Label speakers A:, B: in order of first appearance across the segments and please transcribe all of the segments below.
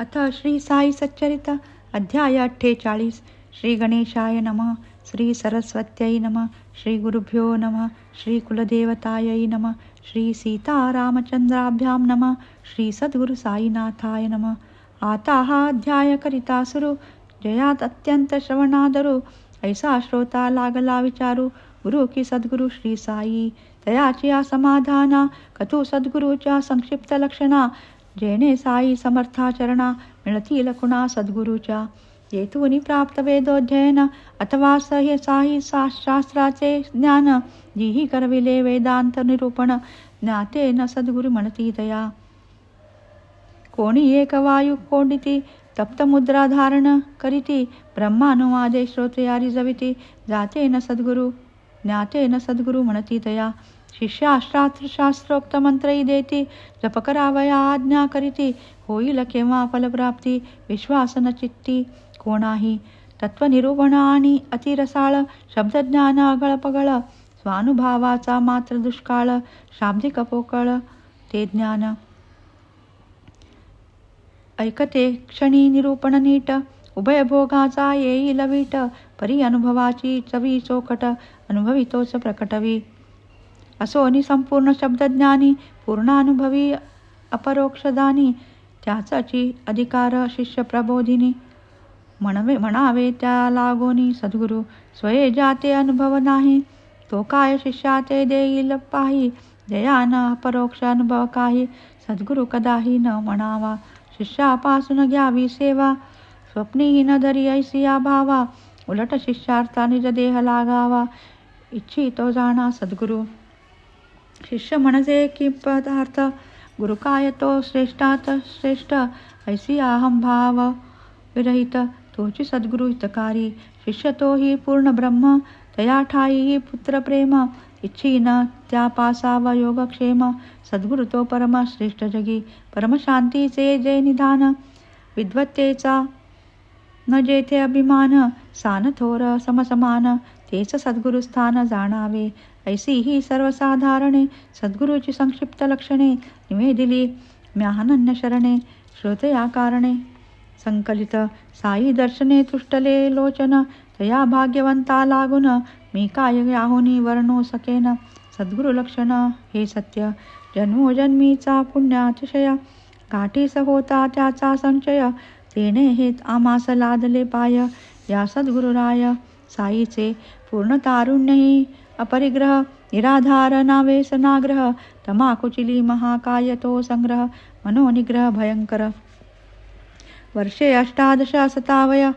A: अथ श्री साई सच्चरित अध्याय 48. श्री गणेशाय नमः. श्री सरस्वत्यै नमः. श्री गुरुभ्यो नमः. श्री कुलदेवतायै नमः. श्री सीतारामचंद्राभ्यां नमः. श्री सद्गुरु साईनाथाय नमः. आता हा अध्याय करिता सुरू, जयात अत्यंत श्रवणादरू. ऐसा श्रोता लागला विचारू, गुरु की सद्गुरु श्री साई. तयाची समाधाना, कथू सद्गुरूच्या संक्षिप्त लक्षणा. जेणे साई समर्थाचरणा, मिळतील कुणा सद्गुरूच्या. येथून प्राप्त वेदोध्ययन, अथवा साई शास्त्राचे ज्ञान. जीही करविले वेदांत निरूपण, ज्ञाते न सद्गुरु म्हणती तया. कोणी एक वायू कोंडिती, तप्त मुद्रा धारण करीती. ब्रह्मानुवादे श्रोते रिजविती, जाते न सद्गुरु ज्ञाते न सद्गुरु म्हणती तया. शिष्या शास्त्रोक्त मंत्रही देती, जप करावया आज्ञा करीती. होईल केव्हा फलप्राप्ती, विश्वास न चित्ती कोणाही. तत्वनिरूपण आणि अतिरसाळ, शब्दज्ञान अगळपगळ. स्वानुभवाचा मात्र दुष्काळ, शाब्दिक पोकळ ते ज्ञान. ऐकते क्षणी निरूपण नीट, उभय भोगाचा येईल वीट. परी अनुभवाची चवी चोखट, अनुभवितोच प्रकटवी. असोनी संपूर्ण शब्दज्ञानी, पूर्णानुभवी अपरोक्षदानी. त्याचाची अधिकार शिष्य प्रबोधिनी, म्हणावे त्या लागोनी सद्गुरु. स्वये ज्याते अनुभव नाही, तो काय शिष्याते देईल पाही. जयान अपरोक्ष अनुभव काही, सद्गुरु कदाही न म्हणावा. शिष्यापासून घ्यावी सेवा, स्वप्नीही न धरी ऐसिया भावा. उलट शिष्यार्था निज देह लागावा, इच्छितो जाणा सद्गुरु. शिष्य म्हणजे की पदार्थ, गुरु काय तो श्रेष्ठात श्रेष्ठ. ऐसी अहम भाव विरहित, तोची सद्गुरु हितकारी. शिष्य तोही पूर्ण ब्रह्म, तया ठाई पुत्र प्रेम. इच्छीन त्या पासावा योगक्षेम, सद्गुरु तो परम श्रेष्ठ जगी. परमशांतीचे जे निधान, विद्वत्तेचा न जेथे अभिमान. सान थोर समसमान, तेच सद्गुरु स्थान जाणावे. ऐसी ही सर्वसाधारणे, सद्गुरूची संक्षिप्त लक्षणे. निवेदिली म्याहनन्य शरणे, श्रोतया कारणे. संकलित साई दर्शने तुष्टले लोचन, तया भाग्यवंता लागून. मी काय याहुनी वर्णो सकेन, सद्गुरु लक्षण हे सत्य. जन्मोजन्मीचा पुण्यातिशय, गाठीस होता त्याचा संचय. तेने हे आमास लादले पाय, या सद्गुरुराय साईचे. पूर्ण तारुण्यही अपरिग्रह, निराधार नावेस नाग्रह. तमाकुचिली महाकाय तो संग्रह, मनोनिग्रह भयंकर. वर्षे 18 असतावय,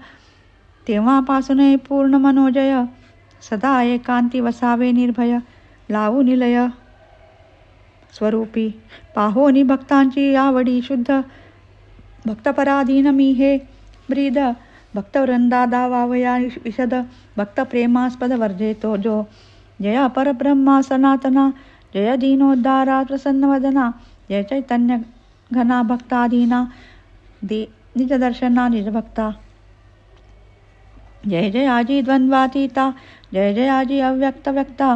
A: तेव्हापासून पूर्ण मनोजय. सदा एकांती वसावे निर्भय, लावू निलय स्वरूपी. पाहोनी भक्तांची आवडी शुद्ध, भक्तपराधीन मी हे ब्रीद. भक्तवृंदा दावावया विशद, भक्त प्रेमास्पद वर्जेतो जो. जय परब्रह्मा सनातना, जय दीनोद्धारा प्रसन्नवदना. जय चैतन्य घना भक्ताधीना, निज दर्शना निज भक्ता. जय जयाजी द्वंद्वातीता, जय जयाजी अव्यक्त व्यक्ता.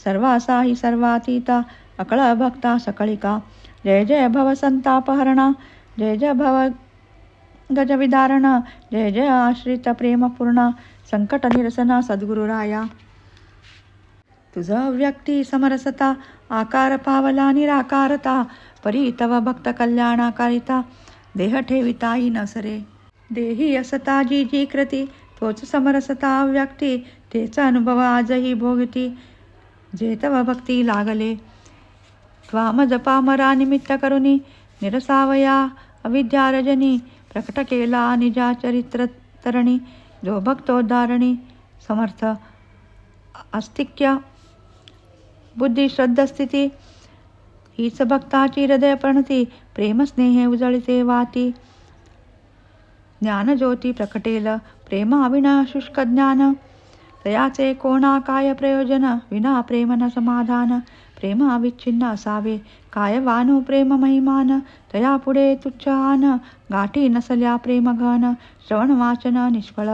A: सर्वासा ही सर्वातीता, अकळ भक्ता सकळिका. जय जय भव संतापहरणा, जय जय भव गजविदारण. जय जय आश्रित प्रेमपूर्णा, संकट निरसना सद्गुरुराया. तुझ व्यक्ती समरसता, आकार पावला निराकारता. परी तव भक्त कल्याणाकारिता, देह ठेविताही नसरे. देही असता जी जी कृती, तोच समरसता व्यक्ती. तेच अनुभव आजही भोगती, जे तव भक्ती लागले. त्वाम जपा मरा निमित्त करुनी, निरसावया अविद्यारजनी. प्रकट केला निजा चरित्र तरणी, जो भक्तोद्धारणी. समर्थ अस्तिक्य बुद्धी श्रद्धास्थिती, हीच भक्ताची हृदय प्रणती. प्रेम स्नेहे उजळते वाती, ज्ञानज्योती प्रकटेल. प्रेमाविना शुष्क ज्ञान, तयाचे कोणा काय प्रयोजन. विना प्रेम न समाधान, प्रेम अविच्छिन्न असावे. काय वानू प्रेम महिमान, तया पुढे तुच्छहान. गाठी नसल्या प्रेम घन, श्रवण वाचन निष्फळ.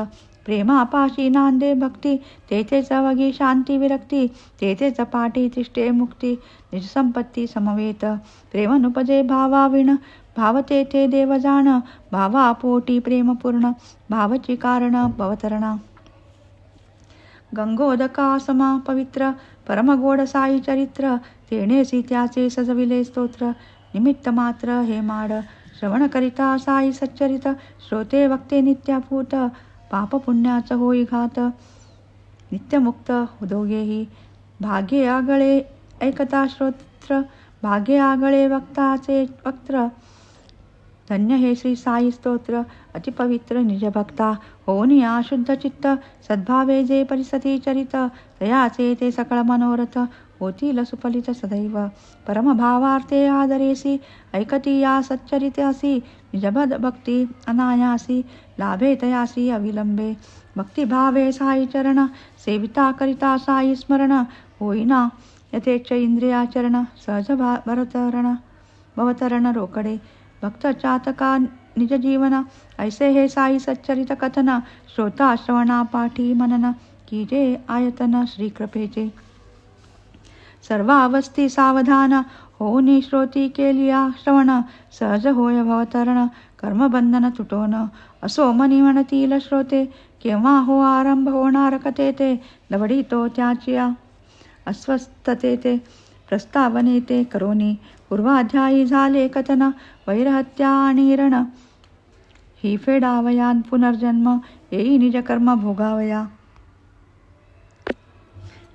A: प्रेमापाशी नांदे भक्ती, तेथेच वगी शांती विरक्ती. तेथेच पाठी तिष्ठे मुक्ती, निज संपत्ती समवेत. प्रेम नुपजे भावाविण, भावते ते देव जाण, भावा पोटी प्रेमपूर्ण, भावची कारण भवतरणा. गंगोदका समा पवित्र, परमगोड साई चरित्र, तेणेसी त्याचे सजविले स्तोत्र. निमित्त मात्र हे माड, श्रवण करिता साई सच्चरित, श्रोते वक्ते नित्याभूत, पाप पुण्याच होई घात. नित्यमुक्त दोघेही, भाग्ये आगळे ऐकता श्रोत्र, भाग्ये आगळे वक्ताचे वक्त्र. धन्य हे श्री साई स्तोत्र, अतिपवित्र निजभक्ता, होऊनी शुद्ध चित्त, सद्भावे जे परिसती चरित, तयाचे ते सकळ मनोरथ, होतील सुफलित सदैव. परमभावार्थे आदरेसी, ऐकती या सच्चरितासी, निजबद भक्ती अनायासी, लाभे तयासी अविलंबे. भक्तिभावे साई चरण, सेविता करिता साई स्मरण, होईना यथेच्छ इंद्रियाचरण, सहज भवतरण रोकडे. भक्त चातका निज जीवन, ऐसे हे साई सच्चरित कथन, श्रोता श्रवणा पाठी मनन, कीजे आयतन श्रीकृपेचे. सर्वावस्थी सावधान, होऊनी श्रोती केलिया श्रवण, सहज होय भवतरण, कर्मबंधन तुटोन. असो मनी म्हणतील श्रोते, केव्हा हो आरंभ होणार कथे ते, लवडीतो त्याचिया अस्वस्थते ते. प्रस्तावने ते करोनी, पूर्वाध्यायी झाले कथन, वैरहत्या आणि रण, ही फेडावया पुनर्जन्म, येई निज कर्म भोगावया.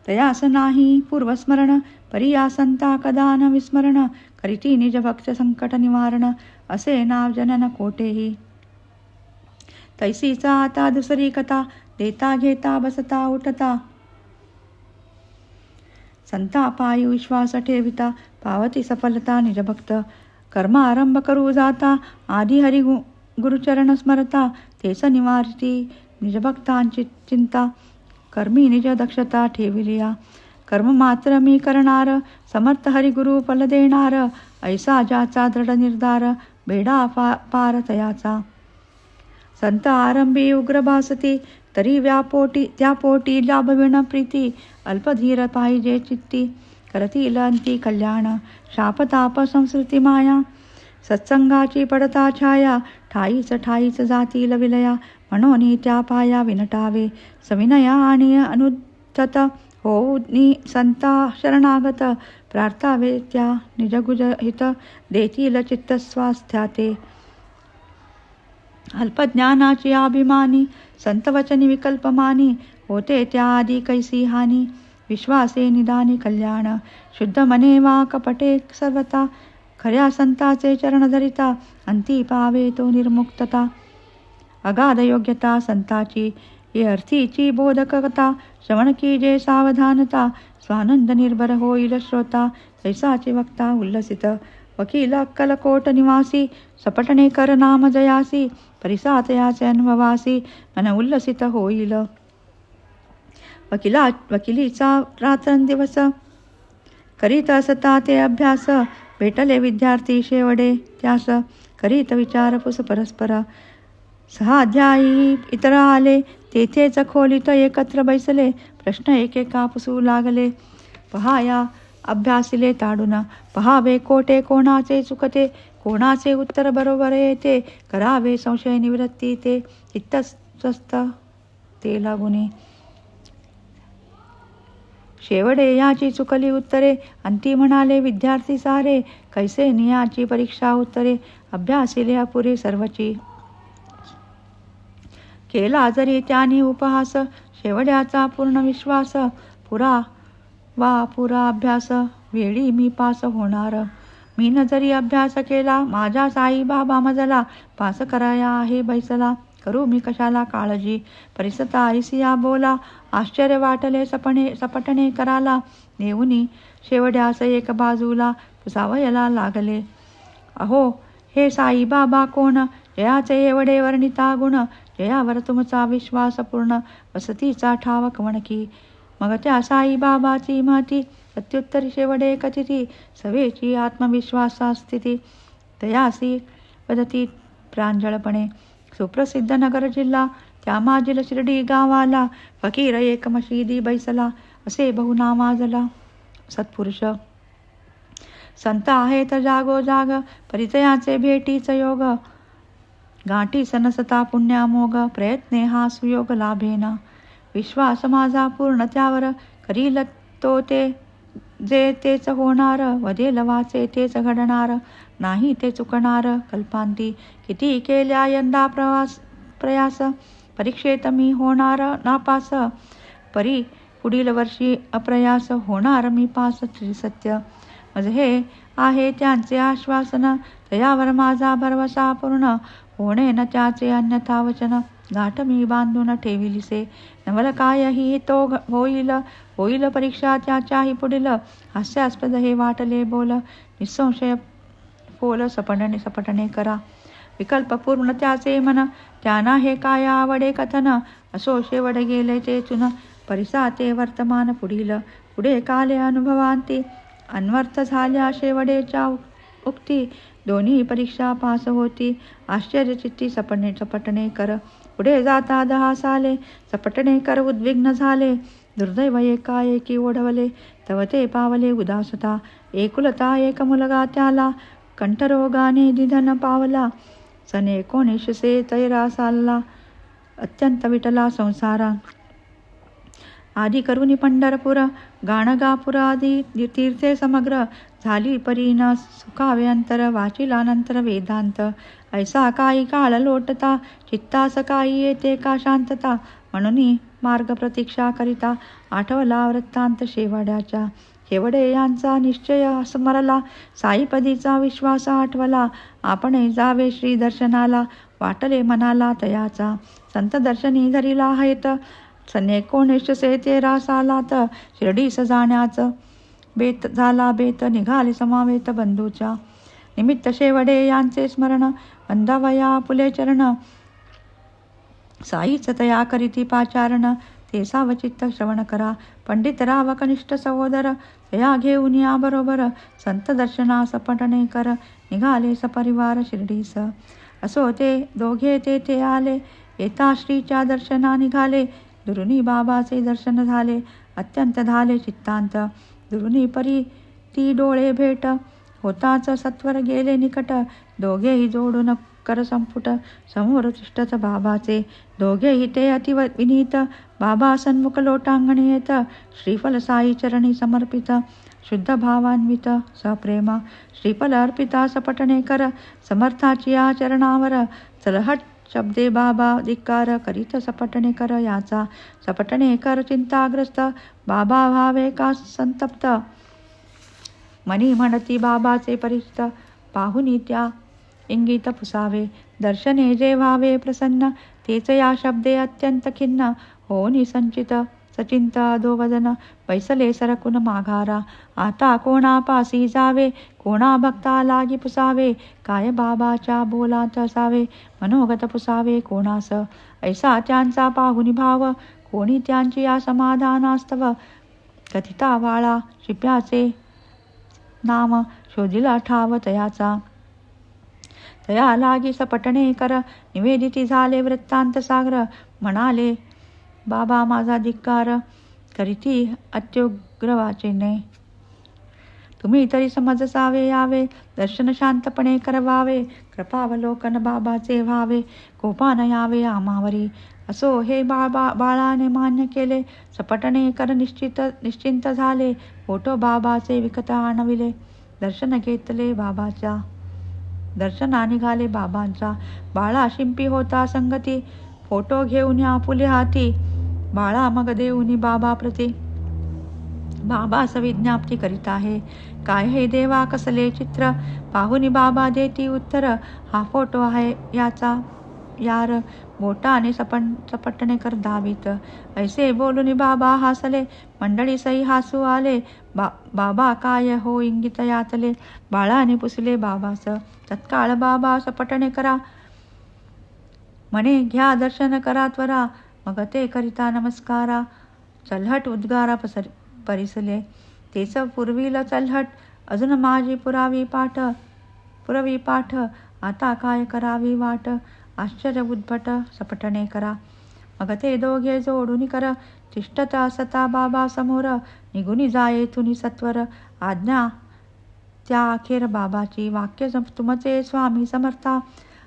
A: तयास नाही पूर्वस्मरण, परिया संता कदा न विस्मरण, करीती निज भक्त संकट निवारण, असे नाव जनन कोठेही. तैसीचा आता दुसरी कथा, देता घेता बसता उठता, संता पायी विश्वास ठेविता, पावती सफलता निजभक्त. कर्म आरंभ करू जाता, आधी हरी गुरुचरण स्मरता, तेच निवारती निजभक्तांची चिंता. कर्मी निज दक्षता ठेविलिया, कर्म मात्र मी करणार, समर्थ हरिगुरु फल देणार, ऐसा ज्याचा दृढ निर्धार, बेडा पार तयाचा. संत आरंभी उग्र भासती, तरी त्या पोटी लाभविण प्रीती, अल्पधीर पाहिजे चित्ती, करतील अंती कल्याण. शापताप संस्कृती माया, सत्संगाची पडता छाया, ठाईच जातील विलया, म्हणून त्या पाया विनटावे. सविनया आणि अनुद्धत, होऊनी संता शरणागत, प्रार्थावे त्या निजगुज हित, देतील चित्तस्वास्थ्याते. अल्पज्ञानाची अभिमानी, संतवचनी विकल्पमानी, होते त्या आधी कैसी हानी. विश्वासे निदानी कल्याण, शुद्ध मने वा कपटे सर्वता, खऱ्या संताचे चरण धरिता, अंती पावे तो निर्मुक्तता. अगाध योग्यता संताची, ये अर्थीची बोधकता, श्रवण कीजे सावधानता, स्वानंद निर्भर होईल श्रोता, ऐसाचे वक्ता उल्लसित. वकील अक्कलकोट निवासी, सपटणे कर नाम जयासी, परिसातयाचे अनुभवासी, मन उल्लसित होईल. वकिलीचा रात्रंदिवस, करीत असता ते अभ्यास, भेटले विद्यार्थी शेवडे त्यास, करीत विचारपूस परस्पर. 6 अध्यायी इतर आले, तेथेच खोलीत एकत्र बैसले, प्रश्न एकेका पुसू लागले. पहाया अभ्यासिले ताडून, पहावे कोठे कोणाचे चुकते, कोणाचे उत्तर बरोबर येते, करावे संशय निवृत्ती ते, चित्तस्वस्थ ते लागुनी. शेवडे याची चुकली उत्तरे, अंती म्हणाले विद्यार्थी सारे, कैसे नियाची परीक्षा उत्तरे, अभ्यासिले अपुरे सर्वची. केला जरी त्याने उपहास, शेवड्याचा पूर्ण विश्वास, पुरा अभ्यास, वेळी मी पास होणार. मी न जरी अभ्यास केला, माझा साई बाबा मजला, पास कराया आहे बैसला, करू मी कशाला काळजी. परिसता ऐसिया बोला, आश्चर्य वाटले सपटणे कराला, नेऊनी शेवड्यास एक बाजूला, पुसावयाला लागले. अहो हे साई बाबा कोण, जयाचे एवढे वर्णिता गुण, जयावर तुमचा विश्वास पूर्ण, वसतीचा ठाव कवणकी. मग त्या साई बाबाची महती, प्रत्युत्तरी शेवडे कथिती, सवेची आत्मविश्वासा स्थिती, तयासी वदती प्रांजळपणे. सुप्रसिद्ध नगर जिल्हा, त्या माजील शिर्डी गावाला, फकीर एक मशिदी बैसला, असे बहुनामाजला सत्पुरुष. संत आहेत जागोजाग, परिचयाचे भेटीच योग. गाठी नसता पुण्यामोग, प्रयत्ने हा सुयोग लाभेना. विश्वास माझा पूर्ण त्यावर, करील तो ते जे तेच होणार. वदेल वाचे तेच घडणार, नाही ते चुकणार. कल्पांती किती केल्या यंदा प्रयास, परीक्षेत मी होणार नापास. परी पुढील वर्षी अप्रयास, होणार मी पास. त्रिसत्य मज हे आहे त्यांचे आश्वासन, तयावर माझा भरवसा पूर्ण. होणे न त्याचे अन्यथा वचन, गाठ मी बांधून ठेविलीसे. नवल कायही तो होईल, होईल परीक्षा त्याच्याही पुढील. हास्यास्पद हे वाटले बोल, निसंशय फोल सपटणे करा. विकल्प पूर्ण त्याचे मन, त्यांना हे काय आवडे कथन. असो शेवट गेले चेतून, परिसा ते वर्तमान पुढील. पुढे काले अनुभवांती, अन्वर्थ झाल्या शेवडेच्या उक्ती. दोन्ही परीक्षा पास होती, आश्चर्यचित्ती सपटणे कर. पुढे जाता 10 साले, सपटणे कर उद्विग्न झाले. दुर्दैव एकाएकी ओढवले, तव ते पावले उदासता. एकुलता एक मुलगा त्याला, कंठरोगाने निधन पावला. सन 1913 सालला अत्यंत विटला संसारा. आदी करुणी पंढरपूर, गाणगापूर आदी तीर्थे समग्र. झाली परीन सुखावे अंतर, वाचिला नंतर वेदांत. ऐसा काही काळ लोटता, चित्तास काही येते का शांतता. म्हणून मार्ग प्रतीक्षा करिता, आठवला वृत्तांत शेवड्याच्या. शेवडे यांचा निश्चय स्मरला, साईपदीचा विश्वास आठवला. आपण जावे श्री दर्शनाला, वाटले मनाला तयाचा. संत दर्शनी धरिला आहेत, सन 1913 सालात. शिर्डीस जाण्याचं बेत झाला बेत, निघाले समावेत बंधूच्या. निमित्त शेवडे यांचे स्मरण, वंदावया फुले चरण. साईच तया करीती पाचारण, ते सावचित्त श्रवण करा. पंडित राव कनिष्ठ सहोदर, तया घेऊन या बरोबर. संत दर्शनास पटणे कर, निघाले सपरिवार शिर्डीस. असो ते दोघे तेथे आले, येता श्रीच्या दर्शना निघाले. दुरुनी बाबाचे दर्शन झाले, अत्यंत झाले चित्तांत. दुरुनी परी ती डोळे भेट, होताच सत्वर गेले निकट. दोघेही जोडून कर संपुट, समोर तिष्ठत बाबाचे. दोघेही ते अति विनीत, बाबा सन्मुख लोटांगणी येत. श्रीफल साई चरणी समर्पित, शुद्ध भावान्वित सप्रेम. श्रीफल अर्पिता सपटणे कर, समर्थाची आचरणावर. चलहट शब्दे बाबा धिक्कार, करीत सपटणे कर याचा. सपटणे कर चिंताग्रस्त, बाबा व्हावे का संतप्त. मनी म्हणती बाबाचे परिचित, पाहुनी त्या इंगित पुसावे. दर्शने जे व्हावे प्रसन्न, तेच या शब्दे अत्यंत खिन्न. होनी संचित सचिंत अधोवदन, बैसले सरकुन माघारा. आता कोणापासी जावे, कोणा भक्ता लागी पुसावे. काय बाबाच्या बोलात असावे, मनोगत पुसावे कोणास. ऐसा त्यांचा पाहुनी भाव, कोणी त्यांची या समाधानास्तव. कथिता वाळा शिप्याचे नाम, शोधिला ठाव तयाचा. तया लागी सपटणे कर, निवेदिती झाले वृत्तांत सागर. म्हणाले बाबा माझा धिक्कार, करीती अत्युग्र वाचेने. तुम्ही तरी समजसावे यावे, दर्शन शांतपणे करवावे. कृपावलोकन बाबाचे व्हावे, कोपान यावे आम्हावरी. असो हे बाळाने मान्य केले, सपटणे कर निश्चिंत झाले. फोटो बाबाचे विकत आणविले, दर्शन घेतले बाबाच्या. दर्शना निघाले बाबांचा, बाळा शिंपी होता संगती. फोटो घेऊन आपुले हाती, बाळा मग देऊनी बाबा प्रती. बाबा विज्ञाप्ती करीत आहे, काय हे देवा कसले चित्र. पाहुनी बाबा देती उत्तर, हा फोटो आहे याचा यार. बोटाने सपटणे कर दावीत. ऐसे बोलून बाबा हसले, मंडळी सई हसू आले. बाबा काय हो इंगित यातले, बाळाने पुसले बाबास. तत्काळ बाबा सपटणे करा म्हणे, घ्या दर्शन करा त्वरा. मग ते करिता नमस्कारा, चलहट उद्गारा परिसले. तेच पूर्वील चलहट, अजून माझी पुरवी पाठ. आता काय करावी वाट, आश्चर्य उद्भट सपटणे करा. मग ते दोघे जोडून कर, तिष्ठत असता बाबा समोर. निघून जाये तुनी सत्वर, आज्ञा त्या अखेर बाबाची वाक्य तुमचे स्वामी समर्था,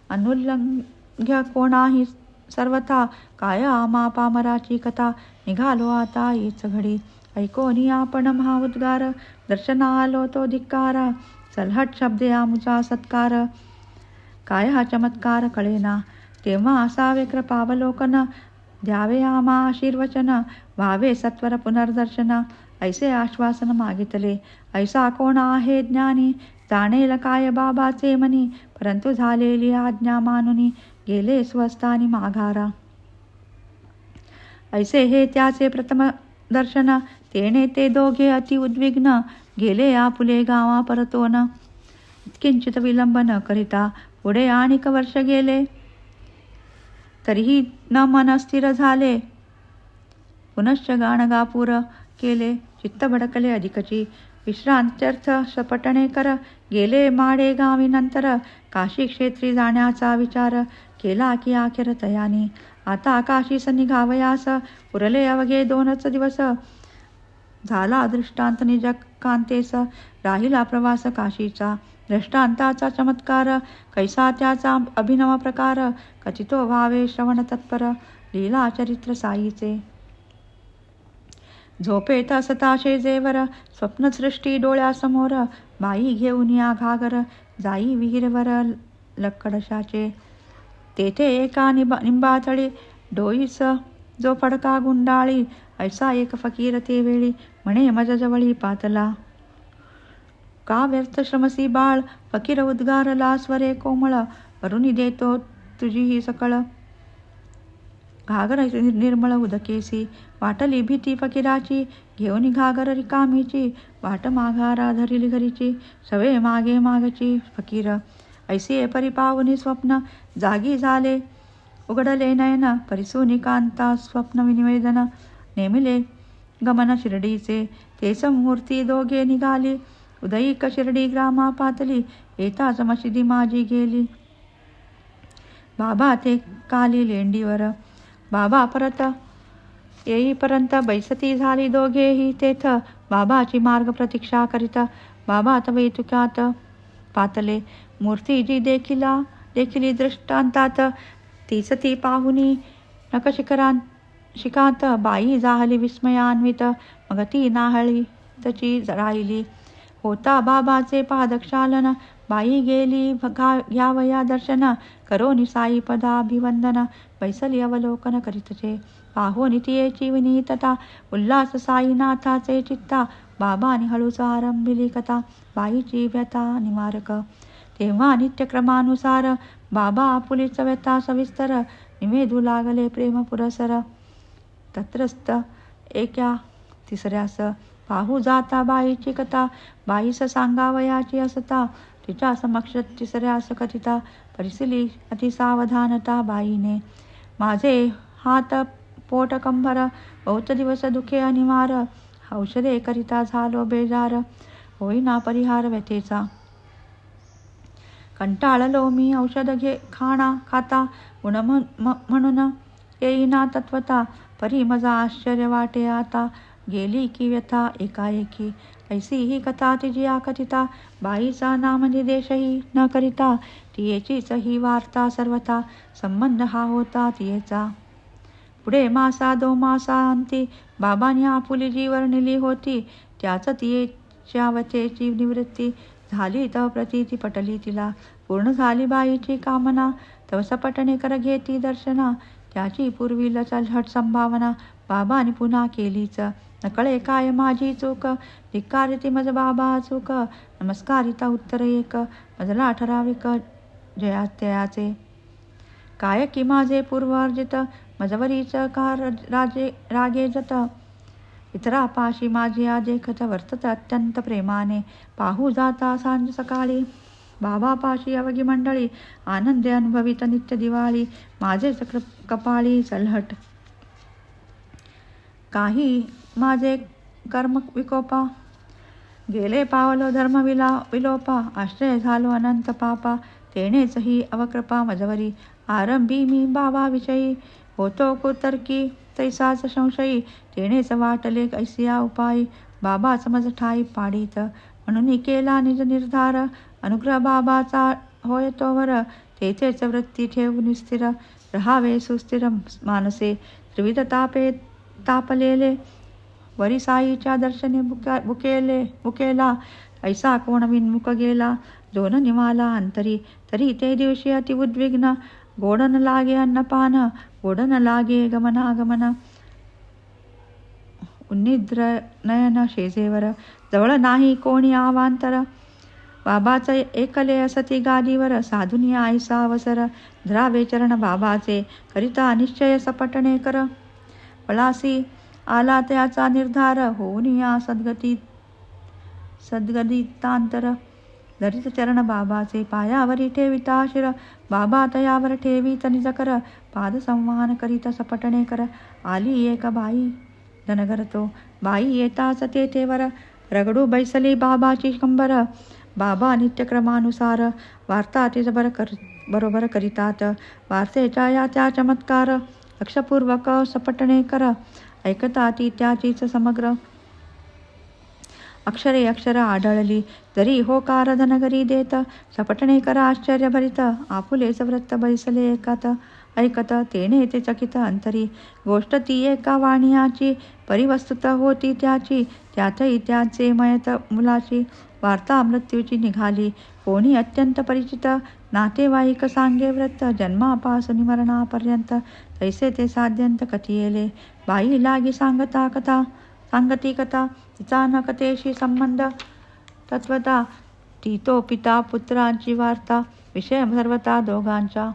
A: अनुल्लंघ्य कोणाही सर्वथा. काय आम्हा पामराची कथा, निघालो आता हीच घडी. ऐकोनी आपण महाउद्गार, दर्शना आलो तो धिक्कार. चलहट शब्दे आमुचा सत्कार, काय हा चमत्कार कळेना. तेव्हा असावे कृपावलोकन, द्यावे आम्हा आशीर्वचन. व्हावे सत्वर पुनर्दर्शन, ऐसे आश्वासन मागितले. ऐसा कोण आहे ज्ञानी, जाणेल काय बाबाचे मनी. परंतु झालेली आज्ञा मानुनी, गेले स्वस्थानी माघारा. ऐसे हे त्याचे प्रथम दर्शन, तेने ते दोघे अति उद्विग्न. गेले आपुले गावा परतोन, किंचित विलंब न करिता. पुढे आणिक वर्ष गेले, तरीही न मन स्थिर झाले. पुनश्च गाणगापूर केले, चित्त भडकले अधिकची. विश्रांत्यर्थ सपटणे कर, गेले माडे गावी नंतर. काशी क्षेत्री जाण्याचा विचार, केला की अखेर तयानी. आता काशीस निघावयास, उरले अवघे 2च दिवस. झाला दृष्टांत निज कांतेस, राहिला प्रवास काशीचा. दृष्टांताचा चमत्कार, कैसा त्याचा अभिनव प्रकार. कथितो व्हावे श्रवण तत्पर, लीला चरित्र साईचे. झोपेत असता शेजेवर, स्वप्नसृष्टी डोळ्यासमोर. बाई घेऊन या घागर, जाई विहीरवर लकडशाचे. तेथे एका निंबातळी, डोईस जो फडका गुंडाळी. ऐसा एक फकीर ते वेळी, म्हणे मजजवळी पातला. का व्यर्थ श्रमसी बाळ, फकीर उद्गारला स्वरे कोमळ. वरुणी देतो तुझी ही सकळ, घागर निर्मळ उदकेसी. वाटली भीती फकीराची, घेऊन घागर रिकामीची. वाट माघारा धरिली घरीची, सवे मागे मागची फकीर. ऐसे परिपावनी स्वप्न, जागी झाले उघडले नयन. परिसूनी कांता स्वप्न निवेदन, नेमिले गमन शिर्डीचे. तेच मूर्ती दोघे निघाली, उदयिक शिर्डी ग्रामा पातली. येताच मशिदी माझी गेली, बाबा ते काली लेंडीवर. बाबा परत येईपर्यंत बैसती झाली दोघेही तेथ. बाबाची मार्ग प्रतीक्षा करीत, बाबा तवैतुक्यात पातले. मूर्ती जी देखिली दृष्टांतात, तीच ती पाहुनी नखशिखांत. बाई जाहली विस्मयान्वित, मग ती नाहळी तची राहिली. होता बाबाचे पादक्षालन, बाई गेली घ्यावया दर्शन. करोनी साई पदाभिवंदन, बैसली अवलोकन करीतचे. पाहोनी तियेची विनीतता, उल्हास साईनाथाचे चित्ता. बाबांनी हळूच आरंभिली कथा, बाईची व्यथा निवारक. तेव्हा नित्यक्रमानुसार, बाबा आपुलीच व्यथा सविस्तर. निवेदू लागले प्रेम पुरसर, तत्रस्थ एका तिसऱ्यास. पाहू जाता बाईची कथा, बाईस सांगावयाची असता. तिच्या समक्ष तिसऱ्यास कथिता, परिसिली अतिसावधानता बाईने. माझे हात पोट कंबर, बहुत दिवस दुखे अनिवार. औषधे करिता झालो बेजार, होईना परिहार व्यथेचा. कंटाळलो मी औषध खाता, गुण म्हणून येईना तत्वता. परी मजा आश्चर्य वाटे आता, गेली की व्यथा एकाएकी. ऐसी ही कथा तिची आकथिता, बाईचा नामनिर्देशही न करिता. तियेचीच ही वार्ता सर्वथा, संबंध हा होता तियेचा. पुढे मासा 2 मासांती, बाबांनी आपुली जी वर्णिली होती. त्याच तियेच्या व्यथेची निवृत्ती झाली. तव प्रतीती पटली तिला, पूर्ण झाली बाईची कामना. तव सपटणे कर घेती दर्शना, त्याची पूर्वील चलहट संभावना. बाबांनी पुन्हा केलीच, नकळे काय माझी चूक. धिक्कारिती मज बाबा चूक, नमस्कारिता उत्तर एक. मजला ठराविक जयात्याचे, काय की माझे पूर्वार्जित. मजवरीच का रागे जत, इतरापाशी माझी आदेखत. वर्तत अत्यंत प्रेमाने, पाहू जाता सांज सकाळी. बाबापाशी अवघी मंडळी, आनंदे अनुभवित नित्य दिवाळी. माझेच कपाळी चलहट, काही माझे कर्म विकोपा. गेले पावलो धर्म विलोपा, आश्रय झालो अनंत पापा. तेनेच ही अवकृपा मजवरी, आरंभी मी बाबाविषयी. होतो कुतर्की तैसाच संशयी, तेनेच वाटले ऐसिया उपायी. बाबाच मज ठाई पाडीत, म्हणून केला निज निर्धार. अनुग्रह बाबाचा होय तोवर, तेथेच वृत्ती ठेवून स्थिर. रहावे सुस्थिर मानसे, त्रिविध तापलेले. वरी साईच्या दर्शनी बुकेला, ऐसा कोण विन्मुख गेला. जो न निवाला अंतरी, तरी ते दिवशी अति उद्विग्न. गोड न लागे अन्नपान, गोड न लागे गमनागमन. उन्निद्र नयन शेजेवर, जवळ नाही कोणी आवांतर. बाबाच एकले असती गादीवर, साधुनी आईसा अवसर. धरावे चरण बाबाचे, करिता निश्चय सपटणे कर. पळासी आला त्याचा निर्धार, होऊन या सद्गदितांतर. धरित चरण बाबाचे, पायावरी ठेविता शिर. बाबा तयावर ठेवीत निज कर, पाद संवाहन करीत सपटणे कर. आली एक बाई धनगर तो, बाई येताच तेथेवर. रगडू बैसली बाबाची कंबर, बाबा नित्यक्रमानुसार. वार्ता ते बरोबर करीतात, वार्तेच्या या त्या चमत्कार. लक्षपूर्वक सपटणे कर, ऐकता ती त्याचीच समग्र. अक्षरे अक्षर आढळली, जरी होकार धनगरी देत. सपटणे कर आश्चर्यभरित, आपुलेच व्रत बैसले ऐकत. तेने ते चकित अंतरी, गोष्ट ती एका वाणियाची. परिवस्तुत होती त्याची, त्यातही त्याचे मयत मुलाची. वार्ता मृत्यूची निघाली, कोणी अत्यंत परिचित. नातेवाईक सांगे व्रत, जन्मापासून मरणापर्यंत. तैसे ते साध्यंत कथियेले, बाई लागी सांगती कथा. तिचा न कथेशी संबंध तत्वता, ती तो पिता पुत्रांची वार्ता. विषय सर्वता दोघांचा.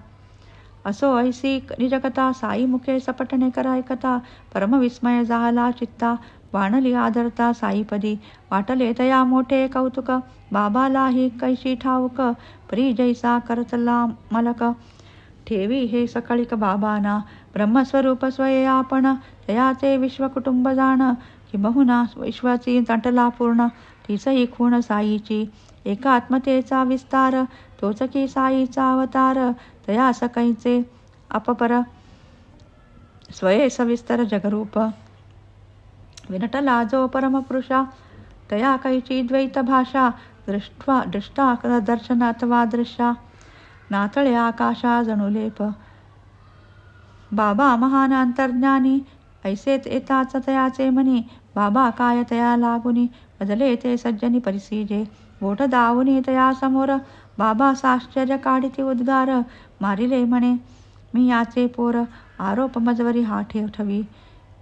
A: असो ऐसी निजकथा, साई मुखे सपटणे कर ऐकता. परमविस्मय झाला चित्ता, वाणली आदरता साईपदी. वाटले तया मोठे कौतुक, बाबालाही कैशी ठाऊक. परी जैसा करतला मलक, ठेवी हे सकळिक बाबाना. ब्रह्मस्वरूप स्वये आपण, तयाचे विश्वकुटुंब जाण. किंबहुना विश्वाची नटला पूर्ण, तीचही खूण साईची. एकात्मतेचा विस्तार, तोच की साईचा अवतार. तया सकैचे अपपर, स्वये सविस्तर जगरूप. विनटला जो परमपुरुषा, तया कैची द्वैत भाषा. दृष्टा दर्शन अथवा दृश्या, नातळे आकाशा जणुलेप. बाबा महान अंतर्ज्ञानी, ऐसेच येताच तयाचे मनी. बाबा काय तया लागुनी, बदले ते सज्जनी परिसीजे. बोट दावुनी तया समोर, बाबा साश्चर्य काढिती उद्गार. मारिले म्हणे मी याचे पोर, आरोप मजवरी हा ठेवी.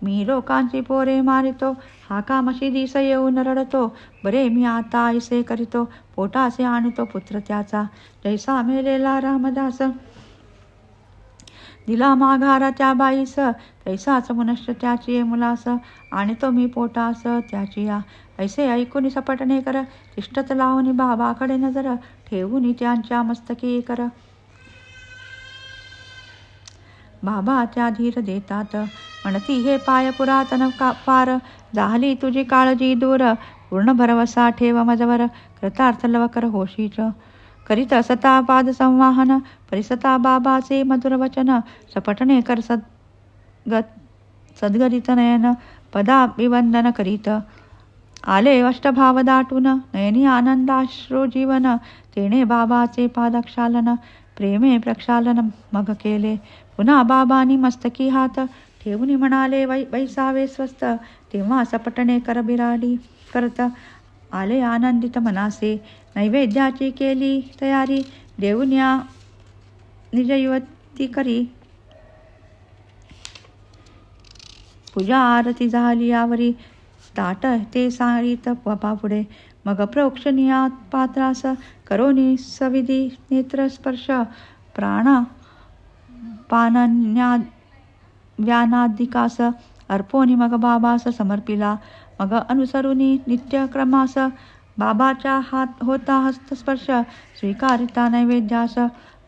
A: मी लोकांची पोरे मारितो, हा का मशिदीस येऊन रडतो. बरे मी आता ऐसे करीतो, पोटासे आणतो पुत्र त्याचा. जैसा मेलेला रामदास, दिला माघारा त्या बाईस. तैसाच मनुष्य त्याची मुलास, आणतो मी पोटास त्याची या. ऐसे ऐकून सपटणे कर, तिष्ठत लावून बाबाकडे नजर. ठेवून त्यांच्या मस्तकी कर. बाबा त्या धीर देतात, म्हणती हे पाय पुरातन पार. झाली तुझी काळजी दूर, पूर्ण भरवसा ठेव मजवर. कृतार्थ लवकर होशीच. करीत सता पाद संवाहन, परिसता बाबाचे मधुर वचन. सपटणे कर सद्गदित नयन, पदाभिवंदन करीत. आले अष्टभाव दाटून, नयनी आनंदाश्रू जीवन. तेने बाबाचे पादक्षालन, प्रेमे प्रक्षालन मग केले. पुन्हा बाबांनी मस्तकी हात ठेवून म्हणाले बैसावे स्वस्थ. तेव्हा सपटणे कर बिराडी करत, आले आनंदित मनासे. नैवेद्याची केली तयारी, देऊन या निज युवती करी. पूजा आरती झाली यावरी, ताट ते सारीत पुढे. मग प्रोक्षणीया पात्रास, करोनी सविधी नेत्रस्पर्श. प्राणा व्यानादिकास, अर्पोनी मग बाबास समर्पिला. मग अनुसरुनी नित्यक्रमास, बाबाच्या हात होता हस्तस्पर्श. स्वीकारिता नैवेद्यास,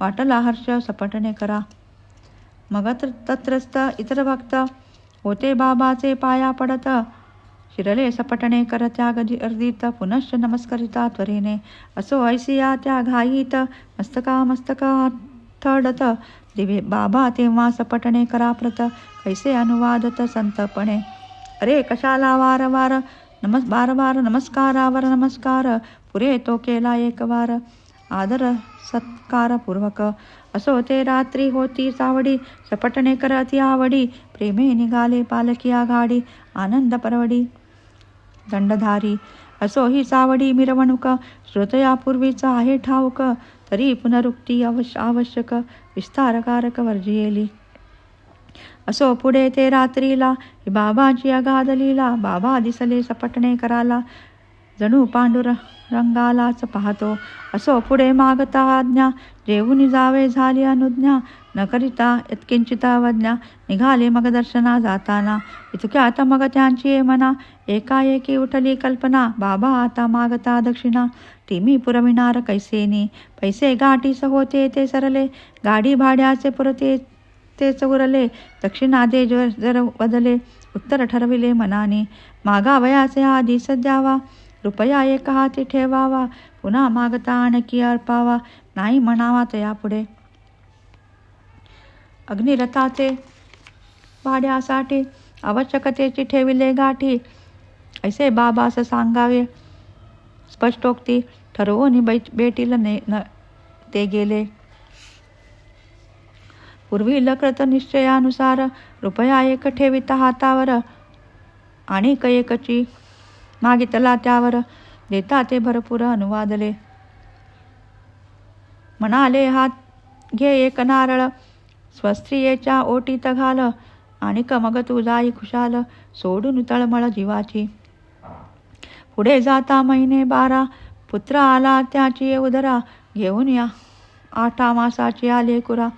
A: वाटला हर्ष सपटणे करा. मग तत्रस्थ इतर भक्त, होते बाबाचे पाया पडत. शिरले सपटणे कर त्या गर्दीत, पुनश्च नमस्करिता त्वरेने. असो ऐसिया त्या घाईत, मस्तका थडत. दिवे बाबा तेव्हा सपटणे करा प्रत, कैसे अनुवादत संतपणे. अरे कशाला वारंवार बार बार नमस्कारावर नमस्कार, पुरे तो केला एक वार, आदर सत्कारपूर्वक. असो ते रात्री होती चावडी, सपटणे करती आवडी, प्रेमे निघाले पालखी आघाडी, आनंद परवडी दंडधारी. असो ही चावडी मिरवणूक, श्रोतयापूर्वीच आहे ठाऊक, तरी पुनरुक्ती आवश्यक, विस्तारकारक वर्जियेली. असो पुढे ते रात्रीला, बाबाची अगाध लीला, बाबा दिसले सपटणे कराला, जणू पांडुरंगालाच पाहतो. असो पुढे मागता आज्ञा, जेवून जावे झाली अनुज्ञा, न करिता यत्किंचित अवज्ञा, निघाले मग दर्शना जाताना. इतक्यात मग त्यांची मना, एकाएकी उठली कल्पना, बाबा आता मागता दक्षिणा, टीमी पुरविणार कैसेनी. पैसे गाठीस होते ते सरले, गाडी भाड्याचे पुरते तेच उरले, दक्षिणा दे जर बदले, उत्तर ठरविले मनाने, मागावयाचे आधीच द्यावा, रुपया एक हाती ठेवावा, पुन्हा मागता आणखी अर्पावा, नाही म्हणावा तयापुढे. अग्निरथाचे भाड्यासाठी आवश्यकतेची ठेविले गाठी, ऐसे बाबास सांगावे स्पष्टोक्ती, ठरवून भेटील ते गेले. पूर्वी लकृत निश्चयानुसार, रुपया एक ठेविता हातावर, आणि एकची मागितला त्यावर, देता ते भरपूर अनुवादले. म्हणाले हात घे एक नारळ, स्वस्त्रियेच्या ओटीत घाल, आणि मग तू जाई खुशाल, सोडून तळमळ जीवाची. पुढे जाता महिने 12, पुत्र आला त्याची उदरा, घेऊन या 8 मासाची आले कुरा.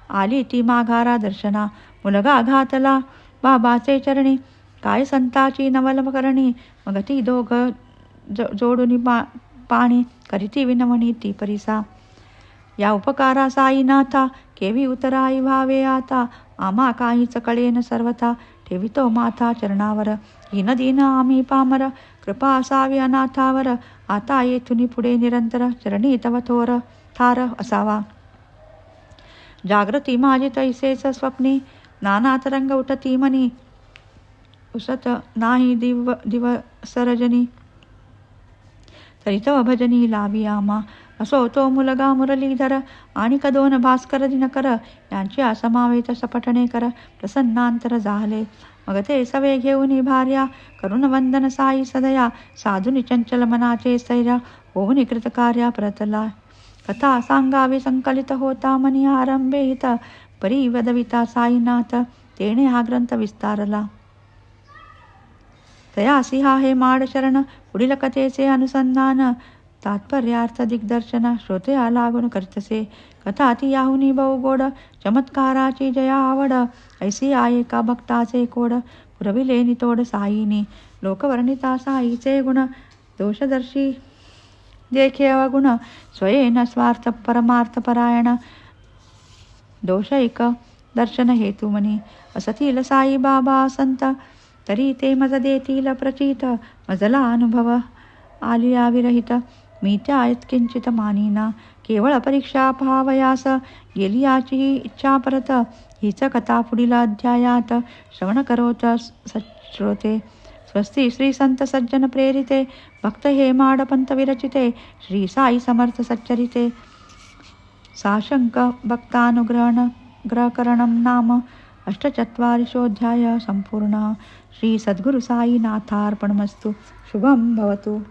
A: आली ती माघारा दर्शना, मुलगा घातला बाबाचे चरणी, काय संताची नवल करणी, मग ती दोघ जोडून पाणी, करीती विनवणी ती परिसा. या उपकारा साईनाथा, केवी उतराई व्हावे आता, आम्हा काहीच कळेन सर्वथा, ठेवितो माथा चरणावर, हीन दीन आम्ही पामर, कृपा असावी अनाथावर, आता येथून पुढे निरंतर, चरणी तव थोर थार असावा. जागृती माझी तैसेच स्वप्नी, नाना तरंग उठती मनी, उसत नाही दिवस रजनी, तरी तव भजनी लावी आम्हा. असो तो मुलगा मुरलीधर, आणि 2 भास्कर दिनकर, यांची असमावेत सपटणे कर, प्रसन्नांतर झाले. मग ते सवे घेऊन भार्या, करुण वंदन साई सदया, साधुनी चंचल मनाचे स्थैर्य, होऊन कृतकार्या परतला. कथा सांगावी संकलित होता मनी आरंभे हित, परी वदविता साईनाथ, तेणे हा ग्रंथ विस्तारला. तयासी हा हे माड शरण, पुढील कथेचे अनुसंधान, तात्पर्यार्थ दिग्दर्शन, श्रोत्या लागून करतसे. कथा ती याहुनी बहुगोड, चमत्काराची जया आवड, ऐसी आहे का भक्ताचे कोड, पुरविले नितोड साईनी. लोकवर्णिता साईचे गुण, दोषदर्शी देखे अवगुण, स्वयेन स्वार्थ परमार्थ परायण, दोषैक दर्शन हेतू मनी. असतील साई बाबा संत, तरी ते मज देतील प्रचित, मजला अनुभव आलिया विरहित, मी त्या यत्किंचित मानिना. केवळ परीक्षा पाहावयास गेली याची इच्छा परत, हीच कथा पुढील अध्यायात श्रवण करोत श्रोते. स्वस्ती श्री संत सज्जन प्रेरिते, भक्त हे माडपंत विरचिते, श्री साई समर्थ सच्चरिते. साशंक भक्तानुग्रहकरणं नाम 48 संपूर्ण. श्री सद्गुरु साईनाथार्पणमस्तु. शुभं भवतु.